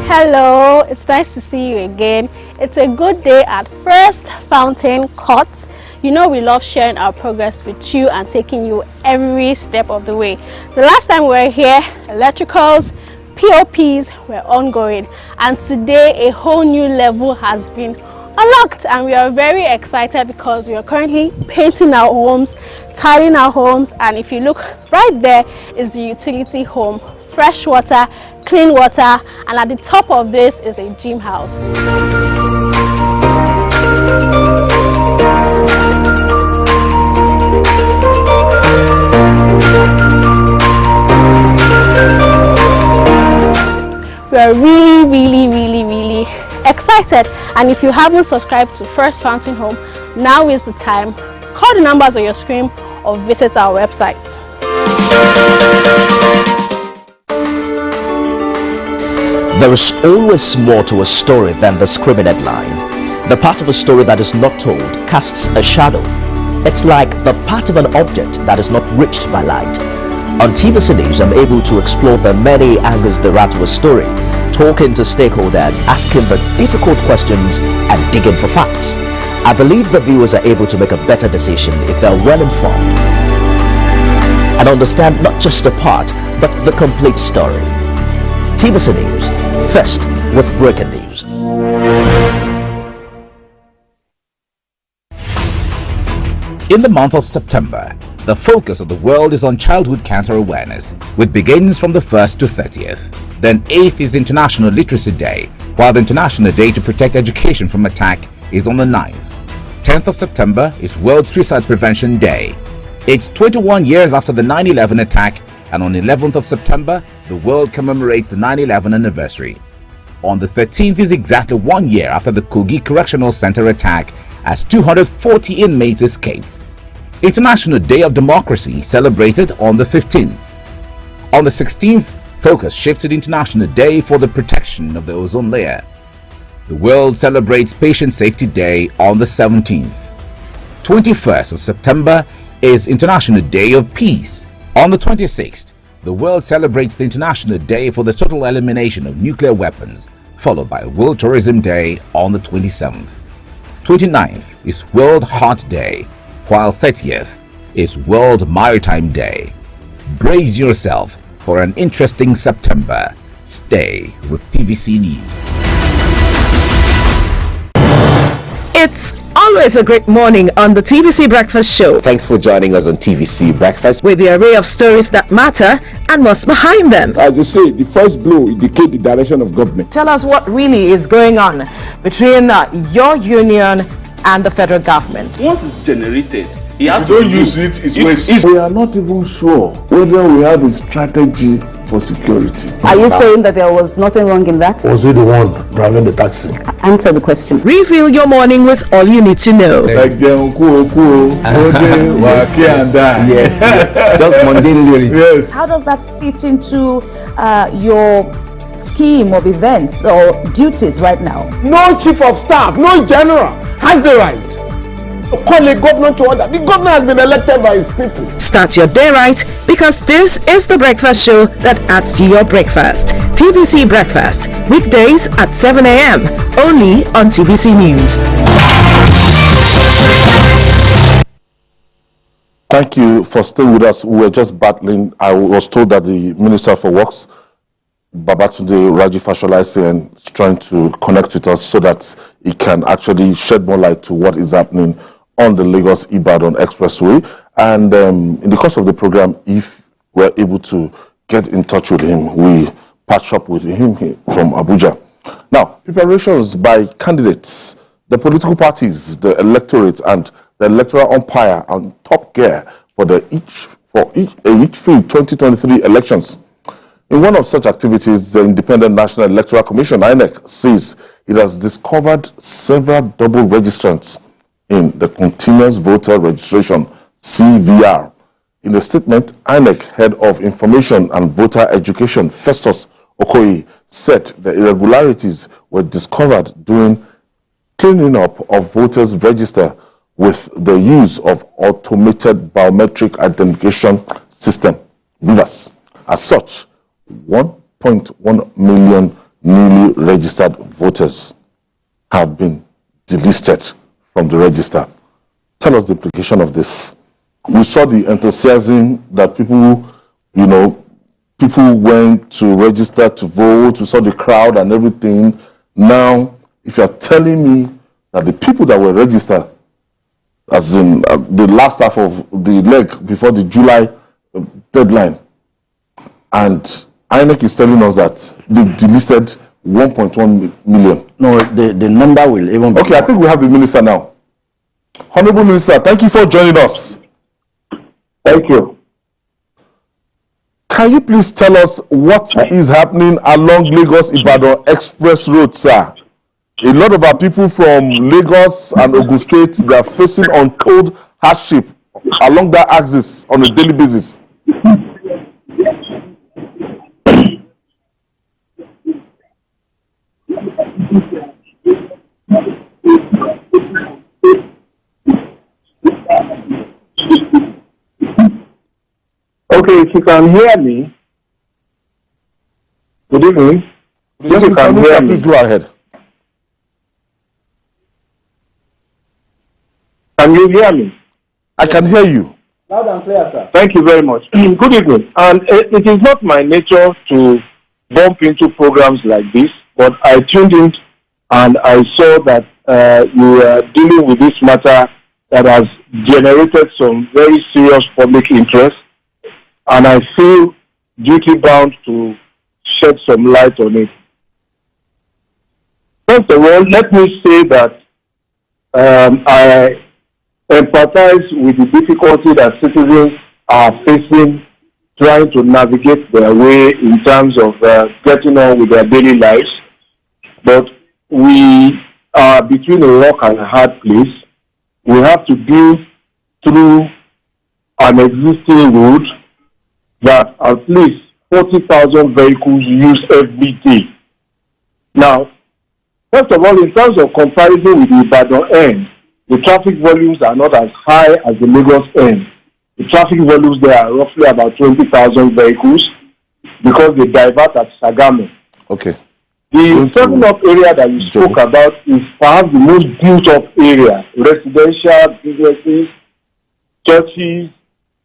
Hello, it's nice to see you again. It's a good day at First Fountain Court. You know we love sharing our progress with you and taking you every step of the way. The last time we were here, electricals, POPs were ongoing, and today a whole new level has been unlocked, and we are very excited because we are currently painting our homes, tiling our homes, and if you look right there is the utility home, fresh water, clean water, and at the top of this is a gym house. We are really excited, and if you haven't subscribed to First Fountain Home, now is the time. Call the numbers on your screen or visit our website. There is always more to a story than the screaming headline. The part of a story that is not told casts a shadow. It's like the part of an object that is not reached by light. On TVC News, I'm able to explore the many angles there are to a story, talking to stakeholders, asking the difficult questions, and digging for facts. I believe the viewers are able to make a better decision if they're well informed and understand not just a part, but the complete story. TVC News, first with breaking news. In the month of September, the focus of the world is on childhood cancer awareness, which begins from the 1st to 30th. Then 8th is International Literacy Day, while the International Day to Protect Education from Attack is on the 9th. 10th of September is World Suicide Prevention Day. It's 21 years after the 9/11 attack, and on 11th of September, the world commemorates the 9/11 anniversary. On the 13th is exactly 1 year after the Kogi Correctional Center attack, as 240 inmates escaped. International Day of Democracy celebrated on the 15th. On the 16th, focus shifted to International Day for the protection of the ozone layer. The world celebrates Patient Safety Day on the 17th. 21st of September is International Day of Peace. On the 26th, the world celebrates the International Day for the Total Elimination of Nuclear Weapons, followed by World Tourism Day on the 27th. 29th is World Heart Day, while 30th is World Maritime Day. Brace yourself for an interesting September. Stay with TVC News. It's always a great morning on the TVC Breakfast Show. Thanks for joining us on TVC Breakfast. With the array of stories that matter and what's behind them. As you say, the first blow indicates the direction of government. Tell us what really is going on between your union and the federal government. Once it's generated, you don't use it, it's waste. We are not even sure whether we have a strategy for security. Are you saying that there was nothing wrong in that? Was he the one driving the taxi? Answer the question. Reveal your morning with all you need to know. Like yes. Just mundane lyrics. Yes. How does that fit into your scheme of events or duties right now? No chief of staff, no general has the right to call a governor to order. The governor has been elected by his people. Start your day right, because this is the breakfast show that adds to your breakfast. TVC Breakfast, weekdays at 7 a.m. only on TVC News. Thank you for staying with us. We were just battling. I was told that the Minister for Works, Babatunde Raji Fashola, is trying to connect with us so that he can actually shed more light to what is happening on the Lagos-Ibadan Expressway. And in the course of the program, if we're able to get in touch with him, we patch up with him from Abuja. Now, preparations by candidates, the political parties, the electorate, and the electoral umpire on top gear for each field 2023 elections. In one of such activities, the Independent National Electoral Commission, INEC, says it has discovered several double registrants in the Continuous Voter Registration, CVR. In a statement, INEC Head of Information and Voter Education, Festus Okoye, said the irregularities were discovered during cleaning up of voters' register with the use of automated biometric identification system, BIVAS. As such, 1.1 million newly registered voters have been delisted from the register. Tell us the implication of this. We saw the enthusiasm that people went to register to vote. We saw the crowd and everything. Now, if you're telling me that the people that were registered, as in the last half of the leg before the July deadline, and INEC is telling us that they delisted 1.1 million. No, the number will even be... Okay, I think we have the minister now. Honorable Minister, thank you for joining us. Thank you. Can you please tell us what is happening along Lagos-Ibadan Express Road, sir? A lot of our people from Lagos and Ogun State, they are facing untold hardship along that axis on a daily basis. Okay, if you can hear me. Good evening. Yes, if you can hear me. Please go ahead. Can you hear me? I can hear you. Loud and clear, sir. Thank you very much. Good evening. And it is not my nature to bump into programs like this, but I tuned in and I saw that you are dealing with this matter that has generated some very serious public interest, and I feel duty bound to shed some light on it. First of all, let me say that I empathize with the difficulty that citizens are facing trying to navigate their way in terms of getting on with their daily lives. But we are between a rock and a hard place. We have to build through an existing road that at least 40,000 vehicles use every day. Now, first of all, in terms of comparison with the Ibadan end, the traffic volumes are not as high as the Lagos end. The traffic volumes there are roughly about 20,000 vehicles. because they divert at Sagamo. Okay. The 7-Up area that you spoke about is perhaps the most built-up area. Residential, businesses, churches,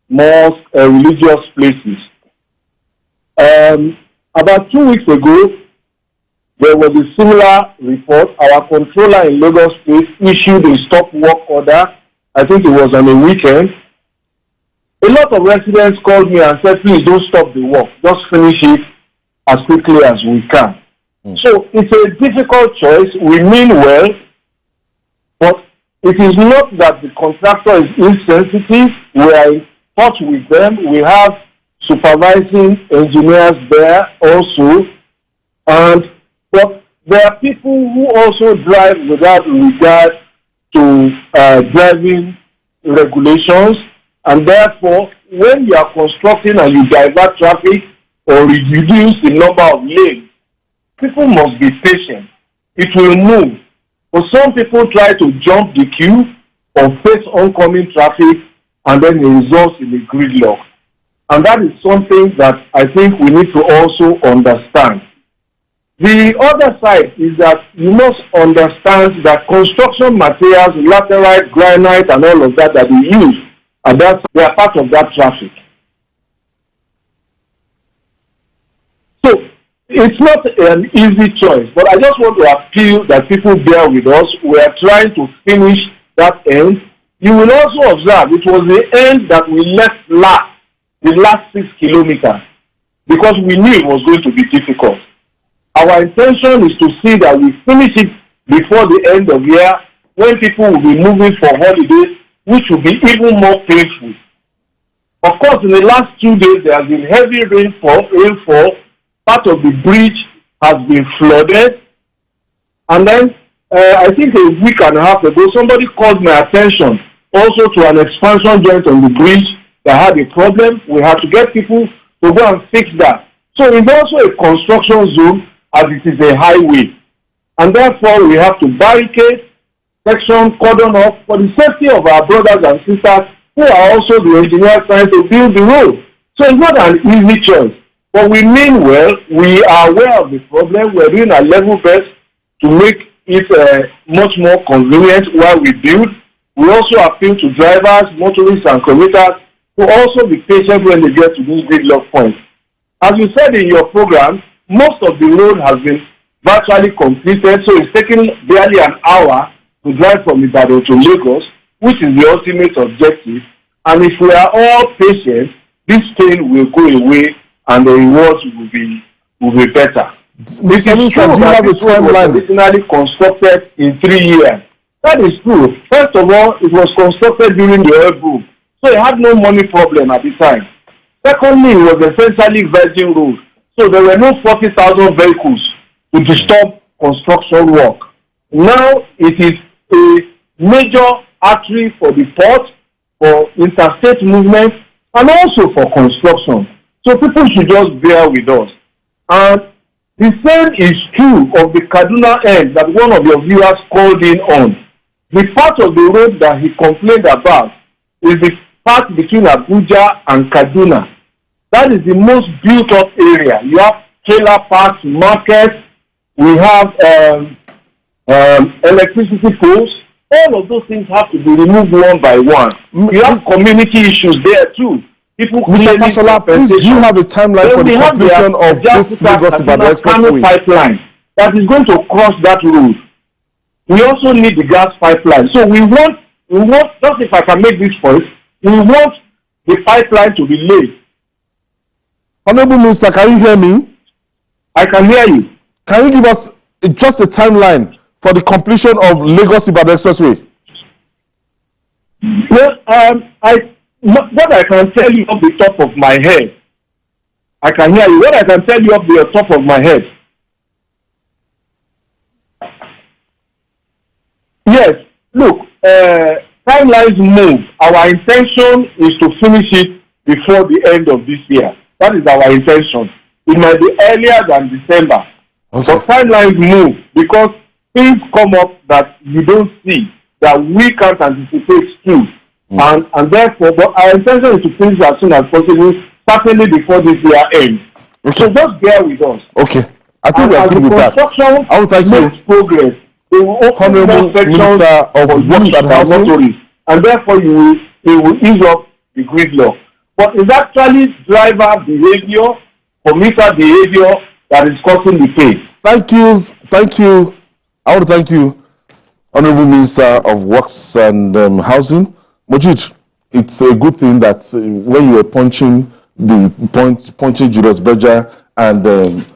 mosques, religious places. About 2 weeks ago, there was a similar report. Our controller in Lagos State issued a stop work order. I think it was on a weekend. A lot of residents called me and said, please don't stop the work. Just finish it as quickly as we can. So it's a difficult choice. We mean well, but it is not that the contractor is insensitive. We are in touch with them. We have supervising engineers there also. But there are people who also drive without regard to driving regulations. And therefore, when you are constructing and you divert traffic or reduce the number of lanes, people must be patient. It will move. But some people try to jump the queue or face oncoming traffic, and then it results in a gridlock. And that is something that I think we need to also understand. The other side is that you must understand that construction materials, laterite, granite, and all of that they use, and they are part of that traffic. So it's not an easy choice, but I just want to appeal that people bear with us. We are trying to finish that end. You will also observe it was the end that we left last, the last 6 kilometers, because we knew it was going to be difficult. Our intention is to see that we finish it before the end of the year, when people will be moving for holidays, which will be even more painful. Of course, in the last 2 days, there has been heavy rainfall. Part of the bridge has been flooded. And then, I think a week and a half ago, somebody called my attention also to an expansion joint on the bridge that had a problem. We had to get people to go and fix that. So it's also a construction zone, as it is a highway. And therefore, we have to barricade, section, cordon off for the safety of our brothers and sisters who are also the engineers trying to build the road. So it's not an easy choice. But we mean well. We are aware of the problem. We're doing our level best to make it much more convenient while we build. We also appeal to drivers, motorists, and commuters to also be patient when they get to these gridlock points. As you said in your program, most of the road has been virtually completed, so it's taking barely an hour to drive from Ibadan to Lagos, which is the ultimate objective. And if we are all patient, this pain will go away and the rewards will be better. Mr. Minister, do you have a timeline? Originally constructed in 3 years. That is true. First of all, it was constructed during the oil boom, so it had no money problem at the time. Secondly, it was essentially virgin road, so there were no 40,000 vehicles to disturb construction work. Now it is a major artery for the port, for interstate movement, and also for construction. So people should just bear with us. And the same is true of the Kaduna end that one of your viewers called in on. The part of the road that he complained about is the part between Abuja and Kaduna. That is the most built up area. You have trailer parks, markets, we have electricity poles. All of those things have to be removed one by one. You have community issues there too. People Mr. Fashola, please, do you have a timeline for the completion of this Lagos-Ibadan Expressway pipeline that is going to cross that road? We also need the gas pipeline. So we want, just if I can make this point, we want the pipeline to be laid. Honorable Minister, can you hear me? I can hear you. Can you give us just a timeline for the completion of Lagos-Ibadan Expressway? Well, what I can tell you off the top of my head, I can hear you. What I can tell you off the top of my head, yes, look, timelines move. Our intention is to finish it before the end of this year. That is our intention. It might be earlier than December. Okay. But timelines move because things come up that you don't see, that we can't anticipate too. And therefore, but our intention is to finish as soon as possible, certainly before this year ends. So just bear with us. Okay. I think we are good with that. Construction I will thank you. makes progress. They will open Honorable more sections Minister of for Works youth and Housing. motorists, and therefore they will ease up the gridlock. But it's actually driver behavior, commuter behavior that is causing the pain. Thank you. I want to thank you, Honorable Minister of Works and Housing. Mojid, it's a good thing that when you were punching Julius Berger and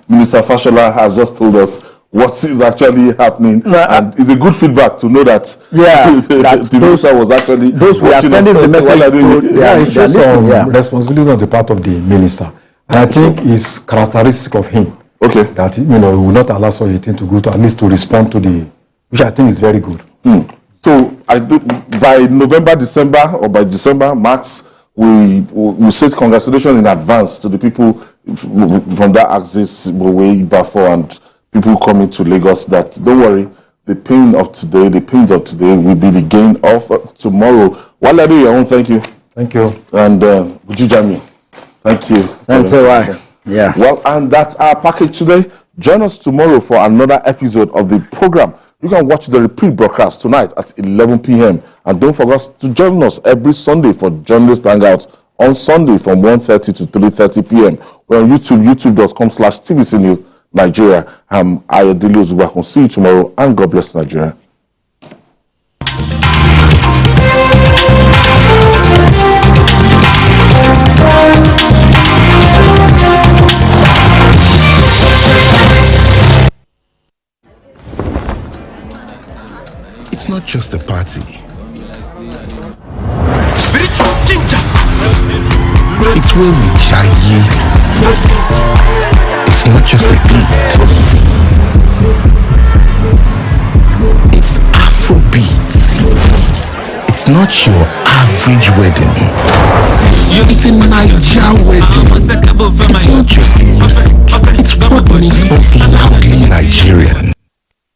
Minister Fashola has just told us what is actually happening, and it's a good feedback to know that that the minister was actually those who are sending the message it shows some responsibility on the part of the minister, and I think it's characteristic of him that he will not allow such a thing to go to, at least to respond to the, which I think is very good. So by November, December, or by December, Max, we say congratulations in advance to the people from that axis, way Bafo, and people coming to Lagos, that don't worry, the pains of today will be the gain of tomorrow. While I do your own, thank you. Thank you. And Bujujami, thank you. Thanks a lot. Yeah. Well, and that's our package today. Join us tomorrow for another episode of the program. You can watch the repeat broadcast tonight at 11 p.m. And don't forget to join us every Sunday for Journalist Hangout on Sunday from 1:30 to 3:30 p.m. We're on YouTube, youtube.com/TVC News Nigeria. I'm Ayodele Ozubakun. See you tomorrow, and God bless Nigeria. It's not just a party. Spiritual ginger. It's where we jaye. It's not just a beat. It's Afrobeat. It's not your average wedding. It's a Naija wedding. It's not just music. It's what makes us loudly Nigerian.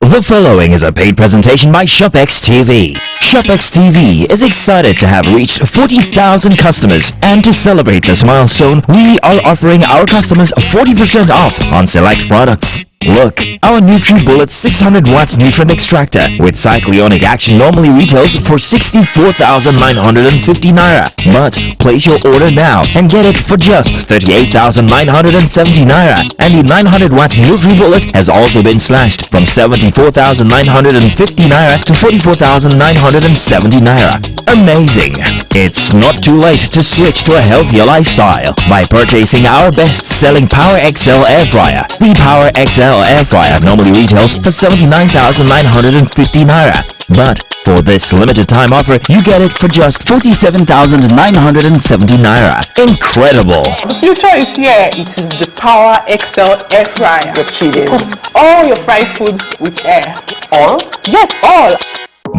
The following is a paid presentation by ShopX TV. ShopX TV is excited to have reached 40,000 customers, and to celebrate this milestone, we are offering our customers 40% off on select products. Look, our NutriBullet 600 watts nutrient extractor with cyclonic action normally retails for 64,950 naira. But place your order now and get it for just 38,970 naira. And the 900 watt NutriBullet has also been slashed from 74,950 naira to 44,970 naira. Amazing! It's not too late to switch to a healthier lifestyle by purchasing our best-selling Power XL air fryer. The Power XL air fryer normally retails for 79,950 naira. But for this limited time offer, you get it for just 47,970 naira. Incredible! The future is here. It is the Power XL air fryer. You're kidding. Cooks all your fried food with air. All? Yes, all.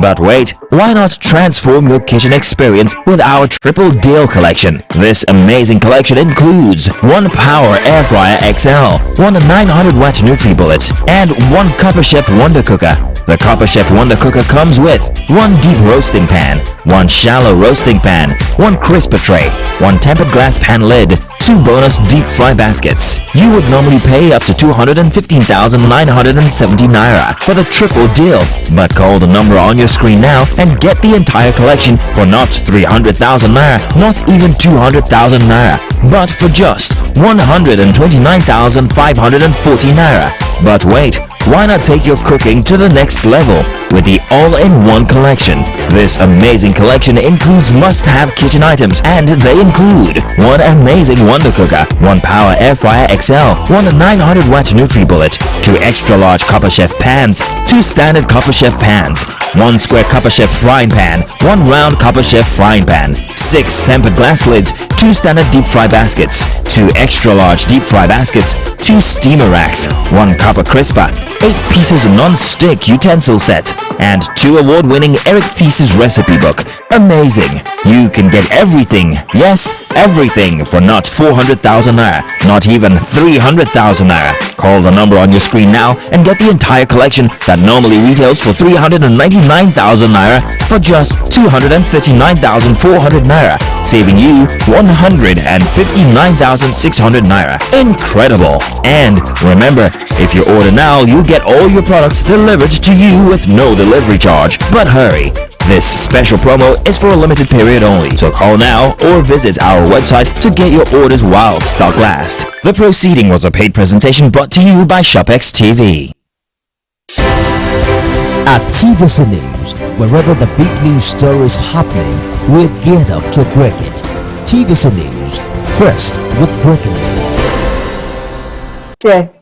But wait, why not transform your kitchen experience with our Triple Deal collection? This amazing collection includes one Power Air Fryer XL, one 900 watt NutriBullet, and one Copper Chef Wonder Cooker. The Copper Chef Wonder Cooker comes with one deep roasting pan, one shallow roasting pan, one crisper tray, one tempered glass pan lid, 2 bonus deep fry baskets. You would normally pay up to 215,970 naira for the Triple Deal, but call the number on your screen now and get the entire collection for not 300,000 naira, not even 200,000 naira, but for just 129,540 naira. But wait, why not take your cooking to the next level with the all-in-one collection? This amazing collection includes must-have kitchen items, and they include one amazing Wonder Cooker, one Power Air Fryer XL, one 900 watt NutriBullet, 2 extra-large Copper Chef pans, 2 standard Copper Chef pans, 1 square Copper Chef frying pan, 1 round Copper Chef frying pan, 6 tempered glass lids, 2 standard deep fry baskets, 2 extra-large deep fry baskets, 2 steamer racks, 1 copper crisper, 8 pieces non-stick utensil set, and 2 award-winning Eric Thesis recipe book. Amazing! You can get everything, yes, everything, for not 400,000 naira, not even 300,000 naira. Call the number on your screen now and get the entire collection that normally retails for 399,000 naira for just 239,400 naira, saving you 159,600 naira. Incredible! And remember, if you order now, you get all your products delivered to you with no delivery charge. But hurry! This special promo is for a limited period only, so call now or visit our website to get your orders while stock lasts. The proceeding was a paid presentation brought to you by ShopX TV. At TVC News, wherever the big news story is happening, we're geared up to break it. TVC News, first with breaking news. Okay.